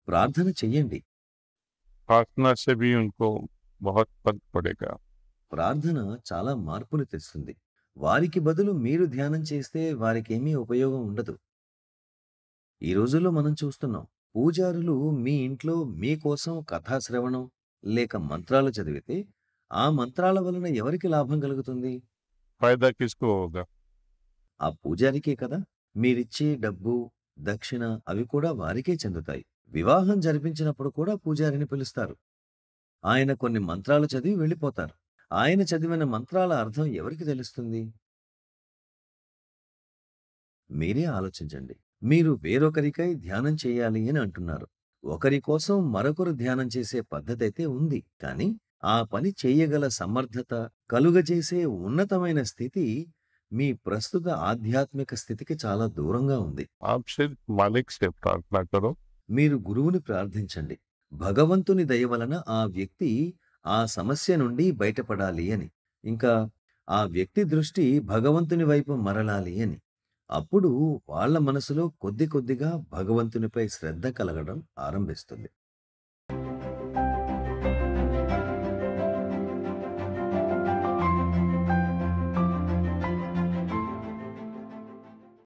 ప్రార్థన చెయ్యండి. प्रार्थना से भी उनको बहुत फर्क पड़ेगा। ప్రార్థన చాలా మార్పుని తెస్తుంది. వారికి బదులు మీరు ధ్యానం చేస్తే వారికేమీ ఉపయోగం ఉండదు. ఈ రోజుల్లో మనం చూస్తున్నాం. పూజారులు మీ ఇంట్లో మీకోసం కథాశ్రవణం లేక మంత్రాలు చదివితే, ఆ మంత్రాల వలన ఎవరికి లాభం కలుగుతుంది? फ़ायदा किसको होगा? ఆ పూజారికే కదా! మీరిచ్చే డబ్బు, దక్షిణ అవి కూడా వారికే చెందుతాయి. వివాహం జరిపించినప్పుడు కూడా పూజారిని పిలుస్తారు. ఆయన కొన్ని మంత్రాలు చదివి వెళ్ళిపోతారు. ఆయన చదివిన మంత్రాల అర్థం ఎవరికి తెలుస్తుంది? మీరే ఆలోచించండి. మీరు వేరొకరికై ధ్యానం చేయాలి అని అంటున్నారు. ఒకరి కోసం మరొకరు ధ్యానం చేసే పద్ధతైతే ఉంది. కానీ ఆ పని చేయగల సమర్థత, కలుగజేసే ఉన్నతమైన స్థితి మీ ప్రస్తుత ఆధ్యాత్మిక స్థితికి చాలా దూరంగా ఉంది. आप सिर्फ मालिक से प्रार्थना करो। మీరు గురువుని ప్రార్థించండి. భగవంతుని దయ వలన ఆ వ్యక్తి ఆ సమస్య నుండి బయటపడాలి అని. ఇంకా ఆ వ్యక్తి దృష్టి భగవంతుని వైపు మరలాలి అని. అప్పుడు వాళ్ళ మనసులో కొద్ది కొద్దిగా భగవంతునిపై శ్రద్ధ కలగడం ఆరంభిస్తుంది.